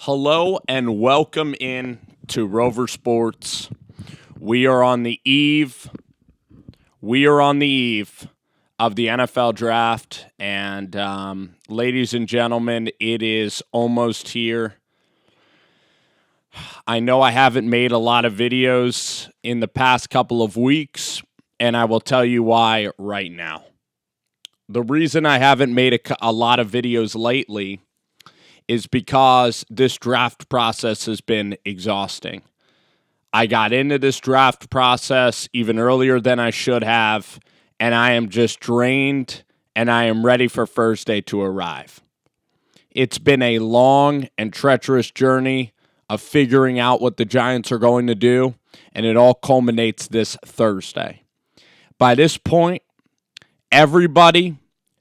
Hello and welcome in to Rover Sports. We are on the eve. Of the NFL draft, and ladies and gentlemen, it is almost here. I know I haven't made a lot of videos in the past couple of weeks, and I will tell you why right now. The reason I haven't made a lot of videos lately is because this draft process has been exhausting. I got into this draft process even earlier than I should have, and I am just drained, and I am ready for Thursday to arrive. It's been a long and treacherous journey of figuring out what the Giants are going to do, and it all culminates this Thursday. By this point, everybody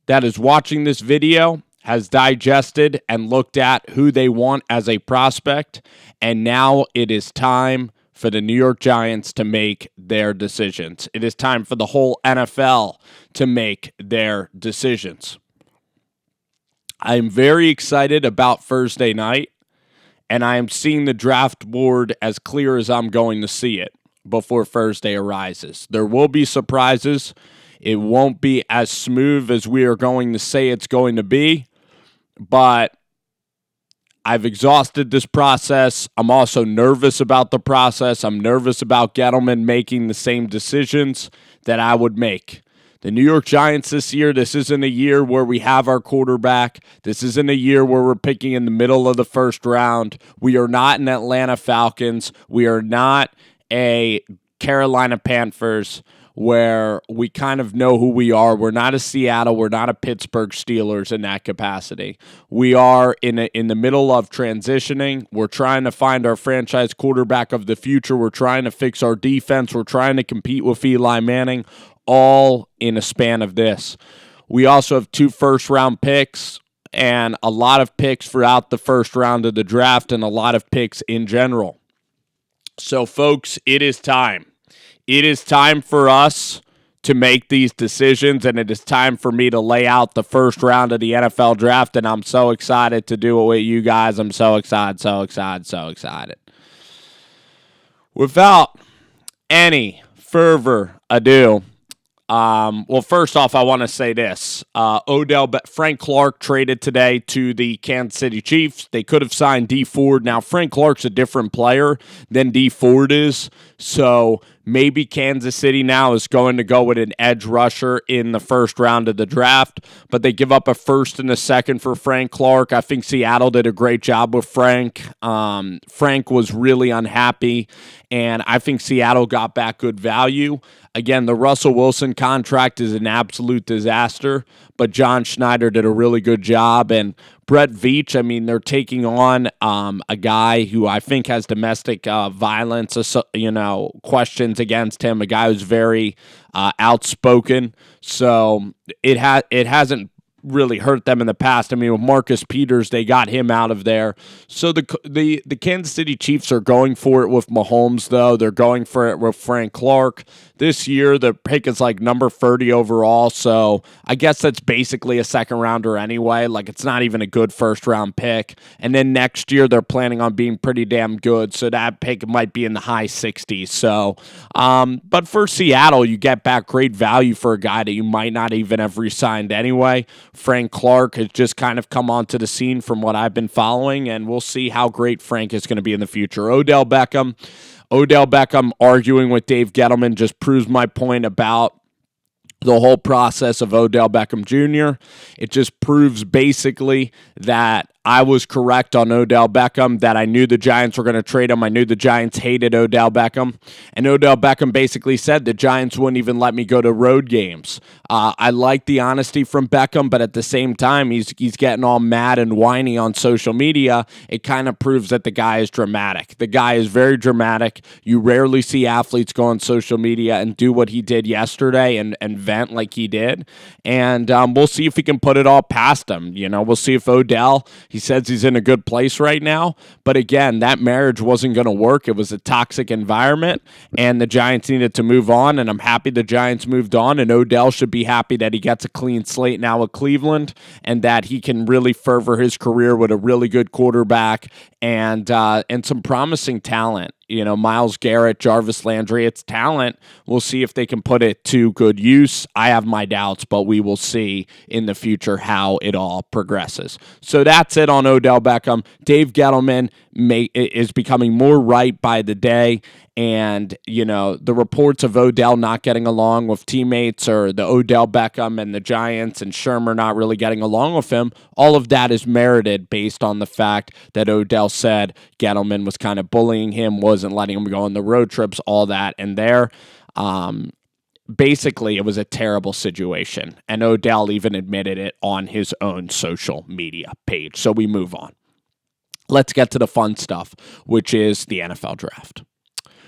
that is watching this video has digested and looked at who they want as a prospect, and now it is time for the New York Giants to make their decisions. It is time for the whole NFL to make their decisions. I'm very excited about Thursday night, and I am seeing the draft board as clear as I'm going to see it before Thursday arises. There will be surprises. It won't be as smooth as we are going to say it's going to be, but I've exhausted this process. I'm also nervous about the process. I'm nervous about Gettleman making the same decisions that I would make. The New York Giants this year, this isn't a year where we have our quarterback. This isn't a year where we're picking in the middle of the first round. We are not an Atlanta Falcons. We are not a Carolina Panthers where we kind of know who we are. We're not a Seattle. We're not a Pittsburgh Steelers in that capacity. We are in the middle of transitioning. We're trying to find our franchise quarterback of the future. We're trying to fix our defense. We're trying to compete with Eli Manning, all in a span of this. We also have 2 first-round picks and a lot of picks throughout the first round of the draft and a lot of picks in general. So, folks, it is time. It is time for us to make these decisions, and it is time for me to lay out the first round of the NFL draft, and I'm so excited to do it with you guys. I'm so excited. Without any further ado, well, first off, I want to say this. Frank Clark traded today to the Kansas City Chiefs. They could have signed Dee Ford. Now, Frank Clark's a different player than Dee Ford is, so maybe Kansas City now is going to go with an edge rusher in the first round of the draft, but they give up a first and a second for Frank Clark. I think Seattle did a great job with Frank. Frank was really unhappy, and I think Seattle got back good value. Again, the Russell Wilson contract is an absolute disaster, but John Schneider did a really good job. And Brett Veach, I mean, they're taking on a guy who I think has domestic violence, questions against him, a guy who's very outspoken. So it hasn't really hurt them in the past. I mean, with Marcus Peters, they got him out of there. So the Kansas City Chiefs are going for it with Mahomes, though. They're going for it with Frank Clark. This year, the pick is like number 30 overall, so I guess that's basically a second rounder anyway. Like, it's not even a good first round pick. And then next year, they're planning on being pretty damn good, so that pick might be in the high 60s. So, but for Seattle, you get back great value for a guy that you might not even have re-signed anyway. Frank Clark has just kind of come onto the scene from what I've been following, and we'll see how great Frank is going to be in the future. Odell Beckham arguing with Dave Gettleman just proves my point about the whole process of Odell Beckham Jr. It just proves basically that I was correct on Odell Beckham, that I knew the Giants were going to trade him. I knew the Giants hated Odell Beckham. And Odell Beckham basically said the Giants wouldn't even let me go to road games. I like the honesty from Beckham, but at the same time, he's getting all mad and whiny on social media. It kind of proves that the guy is dramatic. The guy is very dramatic. You rarely see athletes go on social media and do what he did yesterday and vent like he did. And we'll see if he can put it all past him. We'll see if Odell, he He says he's in a good place right now. But again, that marriage wasn't going to work. It was a toxic environment, and the Giants needed to move on, and I'm happy the Giants moved on, and Odell should be happy that he gets a clean slate now with Cleveland and that he can really further his career with a really good quarterback and some promising talent. You know, Myles Garrett, Jarvis Landry, it's talent. We'll see if they can put it to good use. I have my doubts, but we will see in the future how it all progresses. So that's it on Odell Beckham. Dave Gettleman is becoming more right by the day. And, you know, the reports of Odell not getting along with teammates, or the Odell Beckham and the Giants and Shermer not really getting along with him, all of that is merited based on the fact that Odell said Gettleman was kind of bullying him, wasn't letting him go on the road trips, all that. And there, basically, it was a terrible situation. And Odell even admitted it on his own social media page. So we move on. Let's get to the fun stuff, which is the NFL draft.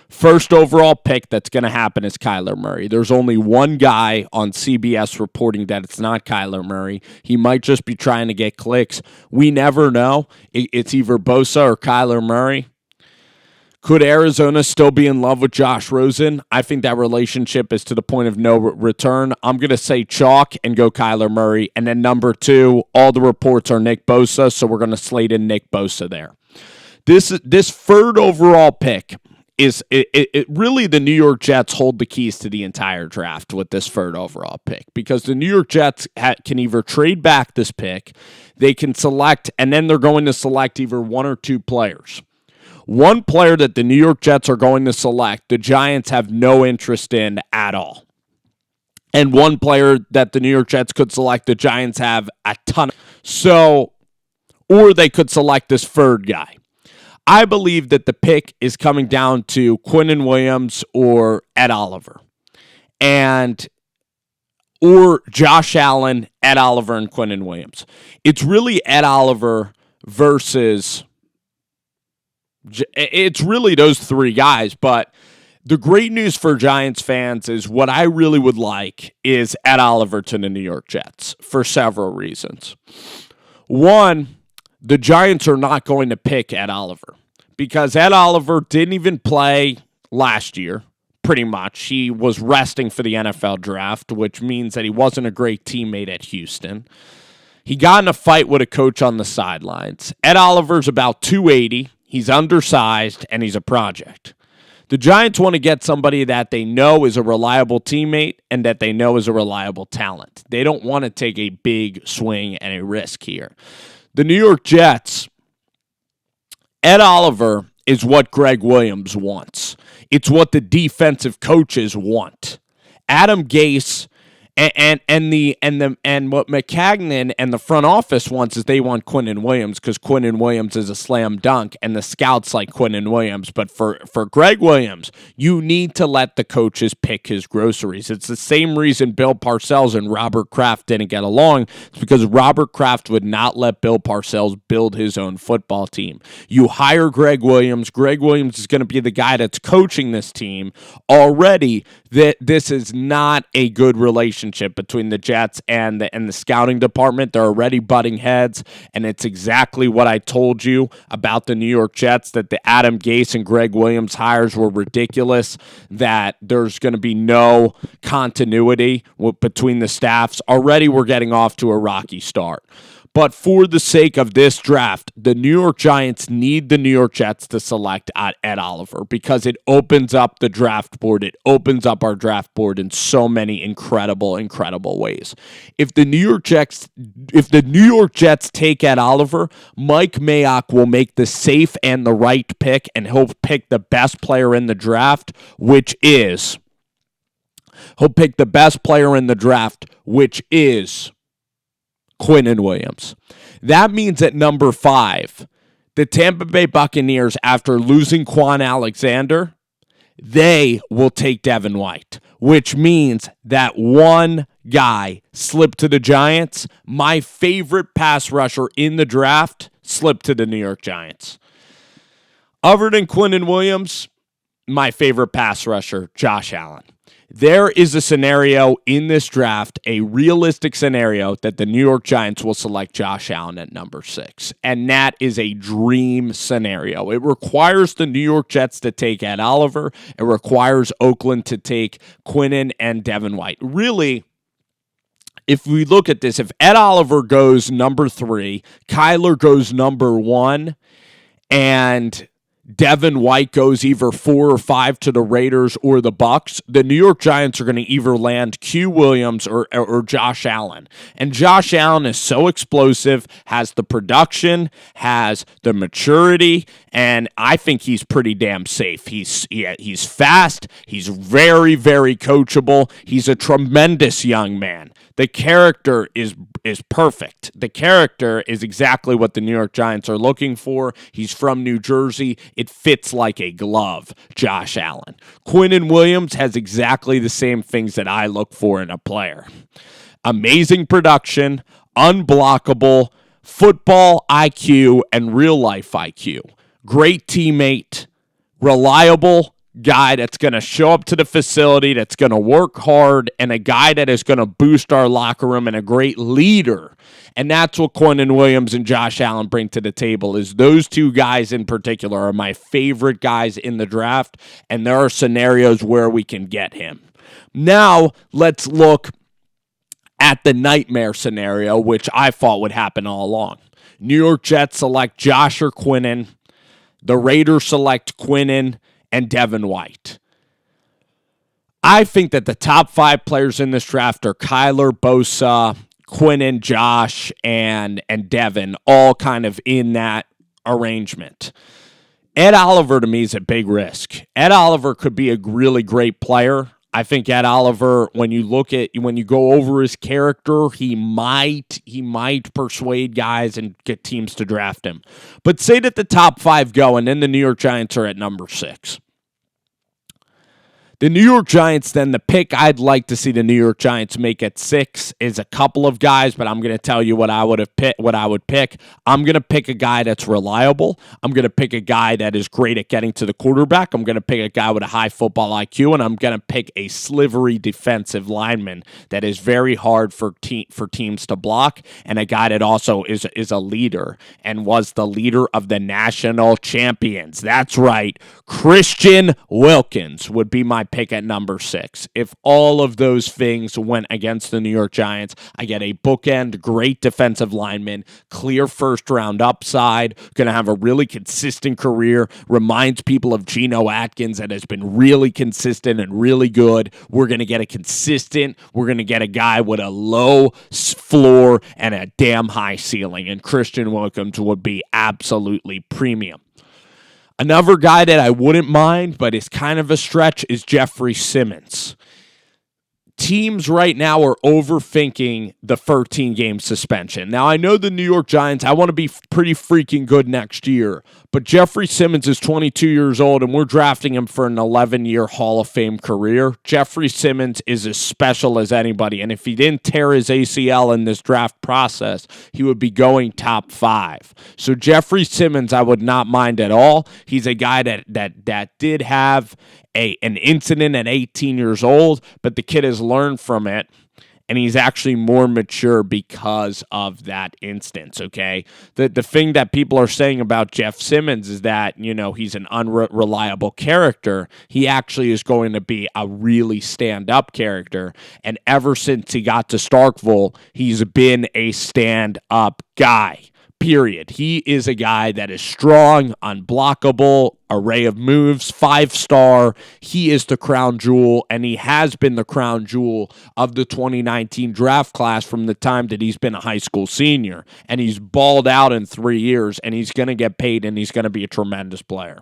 First overall pick that's going to happen is Kyler Murray. There's only one guy on CBS reporting that it's not Kyler Murray. He might just be trying to get clicks. We never know. It's either Bosa or Kyler Murray. Could Arizona still be in love with Josh Rosen? I think that relationship is to the point of no return. I'm going to say chalk and go Kyler Murray. And then number 2, all the reports are Nick Bosa, so we're going to slate in Nick Bosa there. This third overall pick is it really the New York Jets hold the keys to the entire draft with this third overall pick, because the New York Jets can either trade back this pick, they can select, and then they're going to select either one or two players. One player that the New York Jets are going to select, the Giants have no interest in at all. And one player that the New York Jets could select, the Giants have a ton of. So, or they could select this third guy. I believe that the pick is coming down to Quinnen Williams or Ed Oliver, or Josh Allen, Ed Oliver, and Quinnen Williams. It's really Ed Oliver versus. It's really those three guys, but the great news for Giants fans is what I really would like is Ed Oliver to the New York Jets for several reasons. One, the Giants are not going to pick Ed Oliver because Ed Oliver didn't even play last year, pretty much. He was resting for the NFL draft, which means that he wasn't a great teammate at Houston. He got in a fight with a coach on the sidelines. Ed Oliver's about 280. He's undersized, and he's a project. The Giants want to get somebody that they know is a reliable teammate and that they know is a reliable talent. They don't want to take a big swing and a risk here. The New York Jets, Ed Oliver is what Greg Williams wants. It's what the defensive coaches want. Adam Gase and what Maccagnan and the front office wants is they want Quinnen Williams because Quinnen Williams is a slam dunk and the scouts like Quinnen Williams. But for Greg Williams, you need to let the coaches pick his groceries. It's the same reason Bill Parcells and Robert Kraft didn't get along. It's because Robert Kraft would not let Bill Parcells build his own football team. You hire Greg Williams. Greg Williams is going to be the guy that's coaching this team. Already, this is not a good relationship between the Jets and the scouting department. They're already butting heads, and it's exactly what I told you about the New York Jets, that the Adam Gase and Greg Williams hires were ridiculous, that there's going to be no continuity between the staffs. Already we're getting off to a rocky start. But for the sake of this draft, the New York Giants need the New York Jets to select Ed Oliver because it opens up the draft board. It opens up our draft board in so many incredible, incredible ways. If the New York Jets take Ed Oliver, Mike Mayock will make the safe and the right pick, and he'll pick the best player in the draft, which is Quinnen Williams. That means at number 5, the Tampa Bay Buccaneers, after losing Quan Alexander, they will take Devin White, which means that one guy slipped to the Giants. My favorite pass rusher in the draft slipped to the New York Giants. Other than Quinnen Williams, my favorite pass rusher, Josh Allen. There is a scenario in this draft, a realistic scenario, that the New York Giants will select Josh Allen at number 6. And that is a dream scenario. It requires the New York Jets to take Ed Oliver. It requires Oakland to take Quinnen and Devin White. Really, if we look at this, if Ed Oliver goes number 3, Kyler goes number 1, and Devin White goes either 4 or 5 to the Raiders or the Bucks, the New York Giants are going to either land Q Williams or Josh Allen. And Josh Allen is so explosive, has the production, has the maturity, and I think he's pretty damn safe. He's fast. He's very, very coachable. He's a tremendous young man. The character is perfect. The character is exactly what the New York Giants are looking for. He's from New Jersey. It fits like a glove, Josh Allen. Quinnen Williams has exactly the same things that I look for in a player. Amazing production, unblockable, football IQ, and real life IQ. Great teammate, reliable guy that's going to show up to the facility, that's going to work hard, and a guy that is going to boost our locker room, and a great leader. And that's what Quinnen Williams and Josh Allen bring to the table. Is those two guys in particular are my favorite guys in the draft, and there are scenarios where we can get him. Now, let's look at the nightmare scenario, which I thought would happen all along. New York Jets select Josh or Quinnen. The Raiders select Quinnen and Devin White. I think that the top 5 players in this draft are Kyler, Bosa, Quinnen, Josh, and Devin, all kind of in that arrangement. Ed Oliver, to me, is a big risk. Ed Oliver could be a really great player. I think Ed Oliver, when you go over his character, he might persuade guys and get teams to draft him. But say that the top 5 go, and then the New York Giants are at number 6. The New York Giants, then the pick I'd like to see the New York Giants make at 6 is a couple of guys, but I'm going to tell you what I would pick. I'm going to pick a guy that's reliable. I'm going to pick a guy that is great at getting to the quarterback. I'm going to pick a guy with a high football IQ, and I'm going to pick a slivery defensive lineman that is very hard for teams to block, and a guy that also is a leader and was the leader of the national champions. That's right. Christian Wilkins would be my pick at number 6. If all of those things went against the New York Giants, I get a bookend, great defensive lineman, clear first-round upside, going to have a really consistent career, reminds people of Geno Atkins that has been really consistent and really good. We're going to get a guy with a low floor and a damn high ceiling, and Christian Wilkins would be absolutely premium. Another guy that I wouldn't mind, but is kind of a stretch, is Jeffrey Simmons. Teams right now are overthinking the 13-game suspension. Now, I know the New York Giants, I want to be pretty freaking good next year, but Jeffrey Simmons is 22 years old, and we're drafting him for an 11-year Hall of Fame career. Jeffrey Simmons is as special as anybody, and if he didn't tear his ACL in this draft process, he would be going top 5. So Jeffrey Simmons, I would not mind at all. He's a guy that did have an incident at 18 years old, but the kid has learned from it, and he's actually more mature because of that instance, okay? The thing that people are saying about Jeff Simmons is that, he's an unreliable character. He actually is going to be a really stand-up character, and ever since he got to Starkville, he's been a stand-up guy. Period. He is a guy that is strong, unblockable, array of moves, 5-star. He is the crown jewel, and he has been the crown jewel of the 2019 draft class from the time that he's been a high school senior. And he's balled out in 3 years, and he's going to get paid, and he's going to be a tremendous player.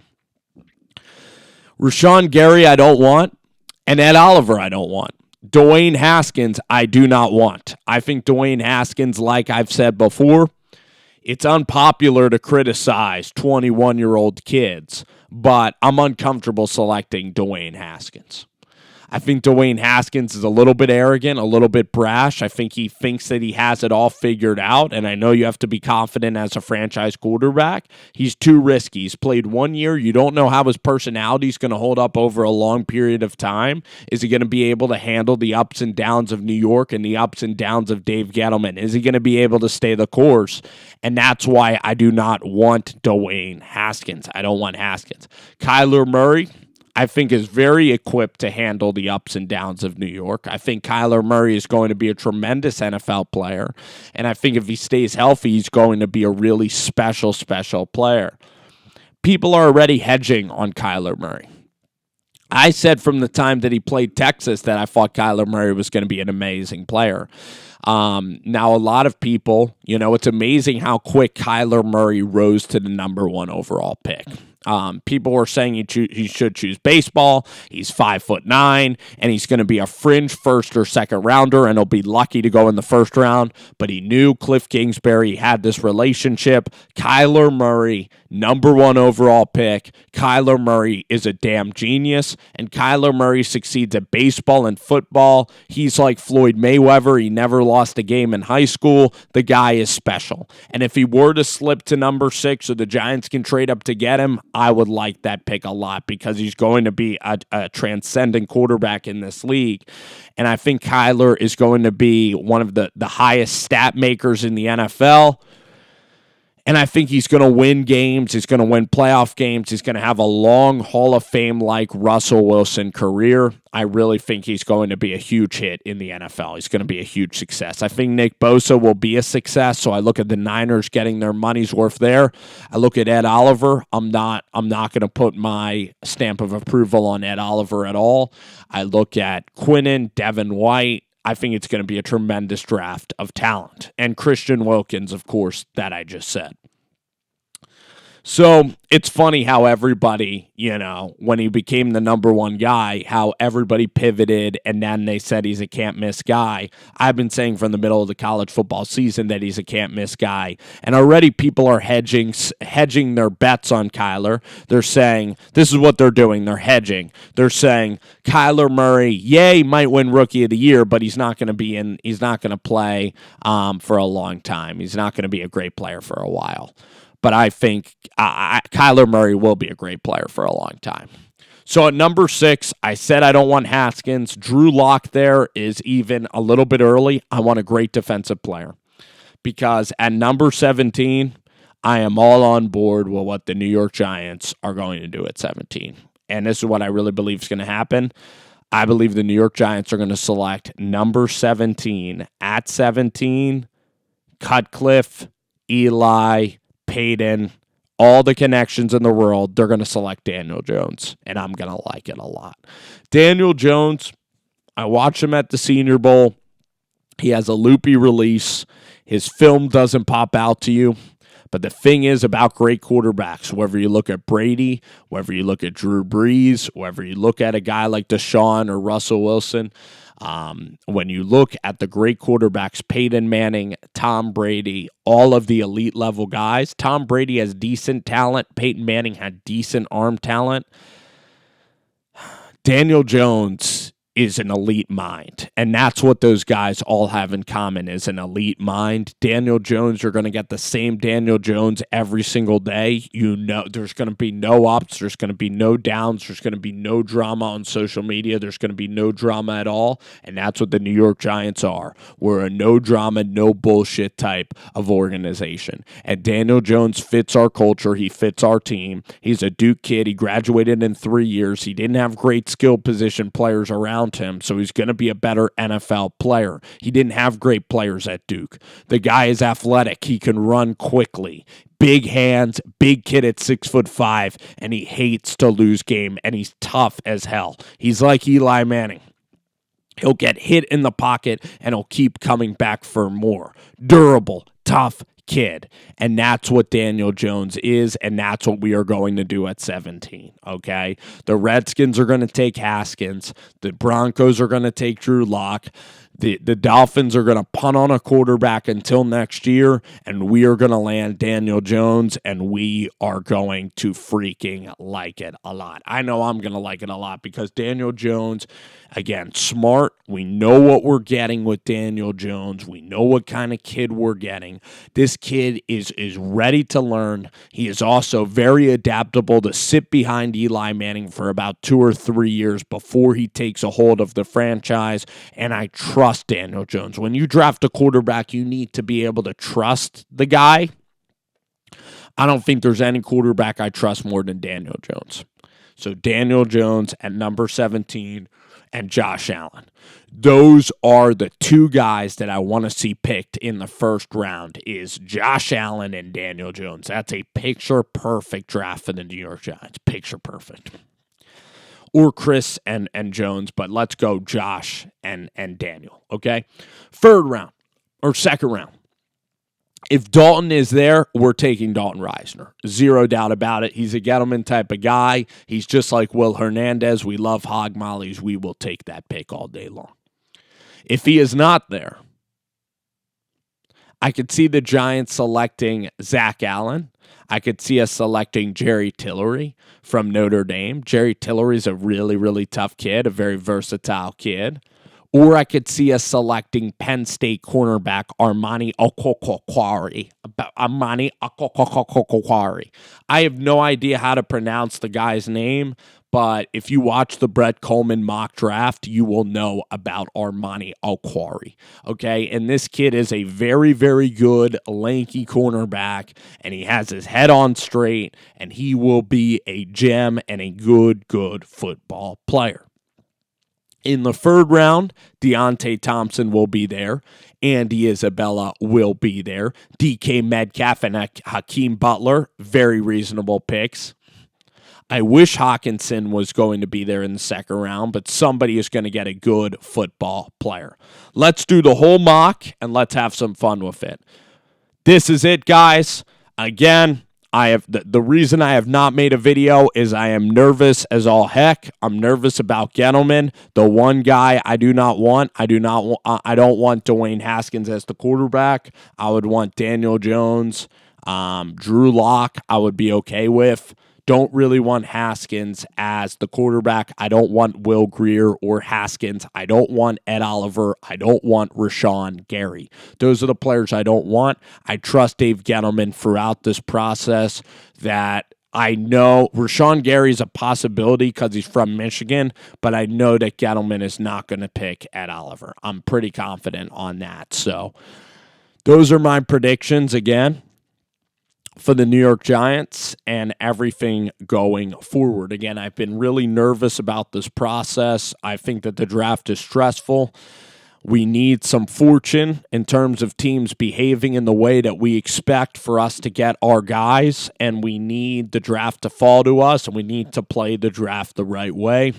Rashawn Gary, I don't want, and Ed Oliver, I don't want. Dwayne Haskins, I do not want. I think Dwayne Haskins, like I've said before, it's unpopular to criticize 21-year-old kids, but I'm uncomfortable selecting Dwayne Haskins. I think Dwayne Haskins is a little bit arrogant, a little bit brash. I think he thinks that he has it all figured out, and I know you have to be confident as a franchise quarterback. He's too risky. He's played 1 year. You don't know how his personality is going to hold up over a long period of time. Is he going to be able to handle the ups and downs of New York and the ups and downs of Dave Gettleman? Is he going to be able to stay the course? And that's why I do not want Dwayne Haskins. I don't want Haskins. Kyler Murray, I think, is very equipped to handle the ups and downs of New York. I think Kyler Murray is going to be a tremendous NFL player. And I think if he stays healthy, he's going to be a really special, special player. People are already hedging on Kyler Murray. I said from the time that he played Texas that I thought Kyler Murray was going to be an amazing player. Now, a lot of people, it's amazing how quick Kyler Murray rose to the number 1 overall pick. People were saying he should choose baseball. He's 5'9", and he's going to be a fringe first or second rounder, and he'll be lucky to go in the first round. But he knew Cliff Kingsbury had this relationship. Kyler Murray, number 1 overall pick. Kyler Murray is a damn genius, and Kyler Murray succeeds at baseball and football. He's like Floyd Mayweather. He never lost a game in high school. The guy is special. And if he were to slip to number 6 so the Giants can trade up to get him, I would like that pick a lot because he's going to be a transcendent quarterback in this league. And I think Kyler is going to be one of the highest stat makers in the NFL. And I think he's going to win games. He's going to win playoff games. He's going to have a long Hall of Fame-like Russell Wilson career. I really think he's going to be a huge hit in the NFL. He's going to be a huge success. I think Nick Bosa will be a success, so I look at the Niners getting their money's worth there. I look at Ed Oliver. I'm not going to put my stamp of approval on Ed Oliver at all. I look at Quinnen, Devin White. I think it's going to be a tremendous draft of talent. And Christian Wilkins, of course, that I just said. So it's funny how everybody, when he became the number 1 guy, how everybody pivoted and then they said he's a can't-miss guy. I've been saying from the middle of the college football season that he's a can't-miss guy. And already people are hedging their bets on Kyler. They're saying, this is what they're doing. They're hedging. They're saying Kyler Murray, he might win Rookie of the Year, but he's not going to play for a long time. He's not going to be a great player for a while. But I think Kyler Murray will be a great player for a long time. So at number 6, I said I don't want Haskins. Drew Lock there is even a little bit early. I want a great defensive player. Because at number 17, I am all on board with what the New York Giants are going to do at 17. And this is what I really believe is going to happen. I believe the New York Giants are going to select number 17. At 17, Cutcliffe, Eli, Peyton, all the connections in the world, they're going to select Daniel Jones, and I'm going to like it a lot. Daniel Jones, I watched him at the Senior Bowl. He has a loopy release. His film doesn't pop out to you. But the thing is about great quarterbacks, whether you look at Brady, whether you look at Drew Brees, whether you look at a guy like Deshaun or Russell Wilson, when you look at the great quarterbacks, Peyton Manning, Tom Brady, all of the elite level guys, Tom Brady has decent talent. Peyton Manning had decent arm talent. Daniel Jones is an elite mind, and that's what those guys all have in common, is an elite mind. Daniel Jones, you're going to get the same Daniel Jones every single day. There's going to be no ups, there's going to be no downs, there's going to be no drama on social media, there's going to be no drama at all, and that's what the New York Giants are. We're a no drama, no bullshit type of organization, and Daniel Jones fits our culture, he fits our team. He's a Duke kid, he graduated in 3 years, he didn't have great skill position players around him, so he's going to be a better NFL player. He didn't have great players at Duke. The guy is athletic. He can run quickly. Big hands, big kid at 6'5", and he hates to lose game, and he's tough as hell. He's like Eli Manning. He'll get hit in the pocket, and he'll keep coming back for more. Durable, tough kid. And that's what Daniel Jones is, and that's what we are going to do at 17, okay? The Redskins are going to take Haskins. The Broncos are going to take Drew Lock. The Dolphins are going to punt on a quarterback until next year, and we are going to land Daniel Jones, and we are going to freaking like it a lot. I know I'm going to like it a lot because Daniel Jones, Again, smart. We know what we're getting with Daniel Jones. We know what kind of kid we're getting. This kid is ready to learn. He is also very adaptable to sit behind Eli Manning for about 2 or 3 years before he takes a hold of the franchise. And I trust Daniel Jones. When you draft a quarterback, you need to be able to trust the guy. I don't think there's any quarterback I trust more than Daniel Jones. So Daniel Jones at number 17 and Josh Allen. Those are the two guys that I want to see picked in the first round is Josh Allen and Daniel Jones. That's a picture-perfect draft for the New York Giants. Picture-perfect. Or Chris and Jones, but let's go Josh and Daniel, okay? Third round or second round. If Dalton is there, we're taking Dalton Risner. Zero doubt about it. He's a Gettleman type of guy. He's just like Will Hernandez. We love hog mollies. We will take that pick all day long. If he is not there, I could see the Giants selecting Zach Allen. I could see us selecting Jerry Tillery from Notre Dame. Jerry Tillery is a really, really tough kid, a very versatile kid. Or I could see us selecting Penn State cornerback Armani Okokwari. I have no idea how to pronounce the guy's name, but if you watch the Brett Coleman mock draft, you will know about Armani Okwari. Okay, and this kid is a very, very good lanky cornerback, and he has his head on straight, and he will be a gem and a good football player. In the third round, Deontay Thompson will be there. Andy Isabella will be there. DK Metcalf and Hakeem Butler, very reasonable picks. I wish Hawkinson was going to be there in the second round, but somebody is going to get a good football player. Let's do the whole mock, and let's have some fun with it. This is it, guys. Again, I have the reason I have not made a video is I am nervous as all heck. I'm nervous about Gettleman. The one guy I don't want Dwayne Haskins as the quarterback. I would want Daniel Jones, Drew Lock. I would be okay with. Don't really want Haskins as the quarterback. I don't want Will Grier or Haskins. I don't want Ed Oliver. I don't want Rashawn Gary. Those are the players I don't want. I trust Dave Gettleman throughout this process that I know Rashawn Gary is a possibility because he's from Michigan, but I know that Gettleman is not going to pick Ed Oliver. I'm pretty confident on that. So those are my predictions again for the New York Giants and everything going forward. Again, I've been really nervous about this process. I think that the draft is stressful. We need some fortune in terms of teams behaving in the way that we expect for us to get our guys, and we need the draft to fall to us, and we need to play the draft the right way,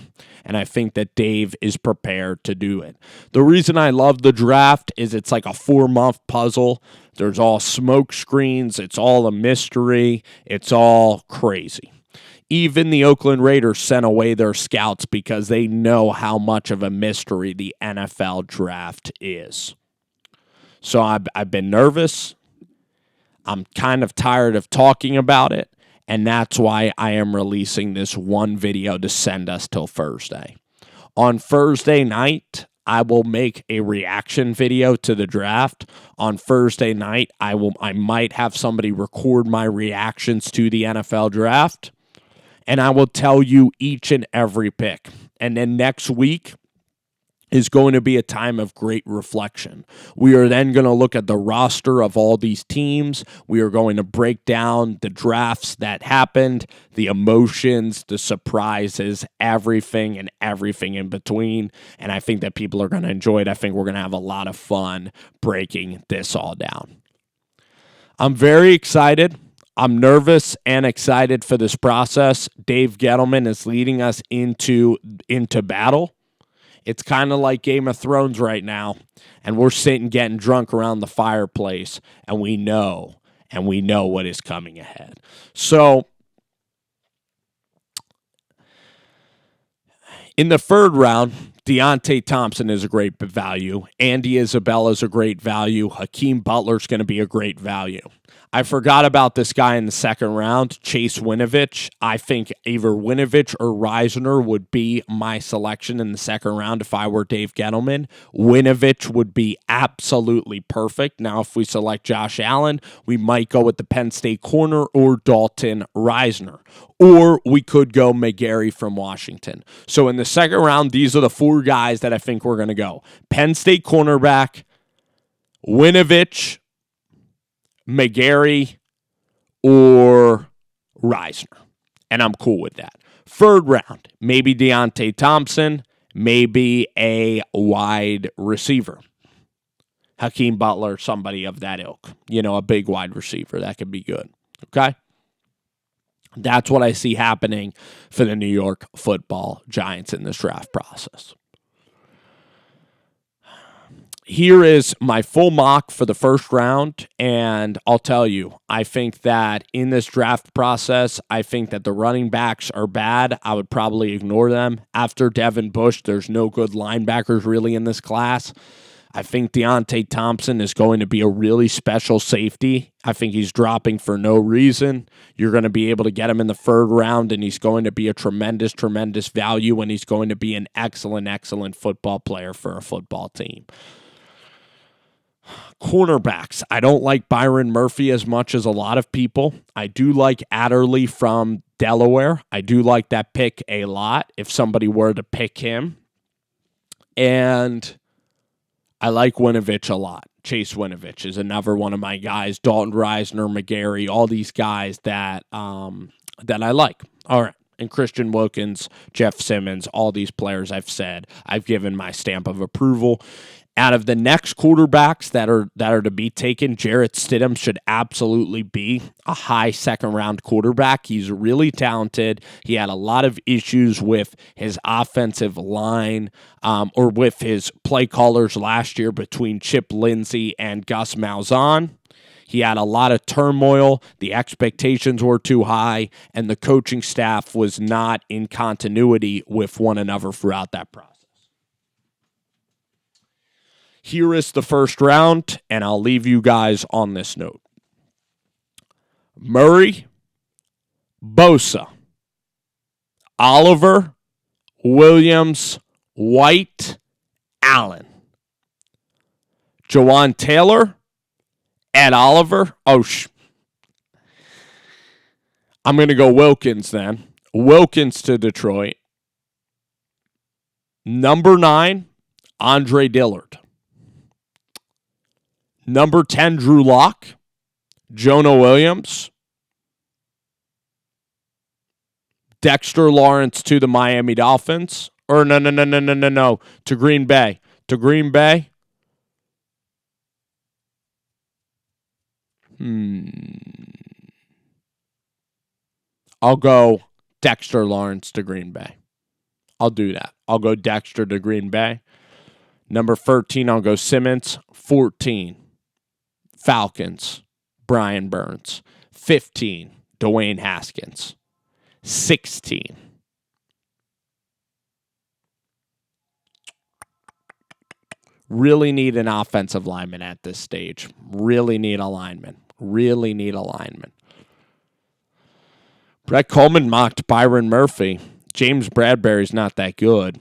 and I think that Dave is prepared to do it. The reason I love the draft is it's like a 4-month puzzle. There's all smoke screens. It's all a mystery. It's all crazy. Even the Oakland Raiders sent away their scouts because they know how much of a mystery the NFL draft is. So I've been nervous. I'm kind of tired of talking about it, and that's why I am releasing this one video to send us till Thursday. On Thursday night, I will make a reaction video to the draft. On Thursday night, I might have somebody record my reactions to the NFL draft, and I will tell you each and every pick. And then next week is going to be a time of great reflection. We are then going to look at the roster of all these teams. We are going to break down the drafts that happened, the emotions, the surprises, everything and everything in between. And I think that people are going to enjoy it. I think we're going to have a lot of fun breaking this all down. I'm very excited. I'm nervous and excited for this process. Dave Gettleman is leading us into battle. It's kind of like Game of Thrones right now, and we're sitting getting drunk around the fireplace, and we know what is coming ahead. So in the third round, Deontay Thompson is a great value. Andy Isabella is a great value. Hakeem Butler is going to be a great value. I forgot about this guy in the second round, Chase Winovich. I think either Winovich or Reisner would be my selection in the second round if I were Dave Gettleman. Winovich would be absolutely perfect. Now, if we select Josh Allen, we might go with the Penn State corner or Dalton Reisner. Or we could go McGarry from Washington. So in the second round, these are the four guys that I think we're going to go. Penn State cornerback, Winovich, McGarry, or Reisner. And I'm cool with that. Third round, maybe Deontay Thompson, maybe a wide receiver. Hakeem Butler, somebody of that ilk. A big wide receiver. That could be good. Okay? That's what I see happening for the New York Football Giants in this draft process. Here is my full mock for the first round, and I'll tell you, I think that in this draft process, I think that the running backs are bad. I would probably ignore them. After Devin Bush, there's no good linebackers really in this class. I think Deontay Thompson is going to be a really special safety. I think he's dropping for no reason. You're going to be able to get him in the third round, and he's going to be a tremendous, tremendous value, and he's going to be an excellent, excellent football player for a football team. Cornerbacks. I don't like Byron Murphy as much as a lot of people. I do like Adderley from Delaware. I do like that pick a lot if somebody were to pick him. And I like Winovich a lot. Chase Winovich is another one of my guys. Dalton Reisner, McGarry, all these guys that I like. All right. And Christian Wilkins, Jeff Simmons, all these players I've given my stamp of approval. Out of the next quarterbacks that are to be taken, Jarrett Stidham should absolutely be a high second-round quarterback. He's really talented. He had a lot of issues with his offensive line or with his play callers last year between Chip Lindsey and Gus Malzahn. He had a lot of turmoil. The expectations were too high, and the coaching staff was not in continuity with one another throughout that process. Here is the first round, and I'll leave you guys on this note. Murray, Bosa, Oliver, Williams, White, Allen, Jawan Taylor, Ed Oliver. I'm going to go Wilkins then. Wilkins to Detroit. Number 9, Andre Dillard. Number 10, Drew Lock, Jonah Williams, Dexter Lawrence to the Miami Dolphins. Or no, to Green Bay. I'll go Dexter Lawrence to Green Bay. I'll do that. I'll go Dexter to Green Bay. Number 13, I'll go Simmons. 14, Falcons, Brian Burns. 15, Dwayne Haskins. 16, really need an offensive lineman at this stage. Really need a lineman. Brett Coleman mocked Byron Murphy. James Bradbury's not that good.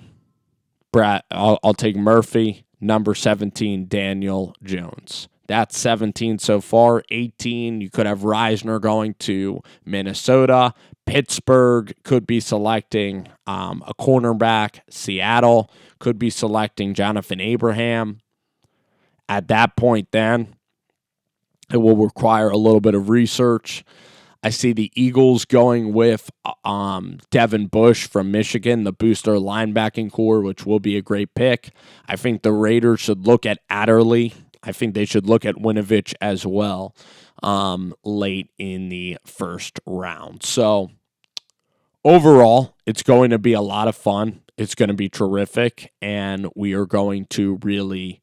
I'll take Murphy. Number 17, Daniel Jones. That's 17 so far. 18, you could have Reisner going to Minnesota. Pittsburgh could be selecting a cornerback. Seattle could be selecting Jonathan Abraham. At that point, then, it will require a little bit of research. I see the Eagles going with Devin Bush from Michigan, the booster linebacking core, which will be a great pick. I think the Raiders should look at Adderley. I think they should look at Winovich as well late in the first round. So overall, it's going to be a lot of fun. It's going to be terrific, and we are going to really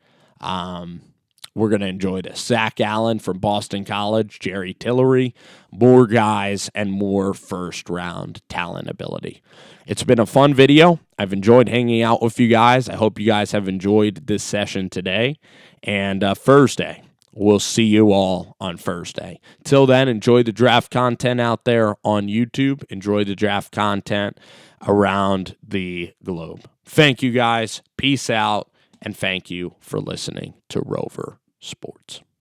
we're going to enjoy this. Zach Allen from Boston College, Jerry Tillery, more guys and more first-round talent ability. It's been a fun video. I've enjoyed hanging out with you guys. I hope you guys have enjoyed this session today. And Thursday, we'll see you all on Thursday. Till then, enjoy the draft content out there on YouTube. Enjoy the draft content around the globe. Thank you, guys. Peace out, and thank you for listening to Rover Sports.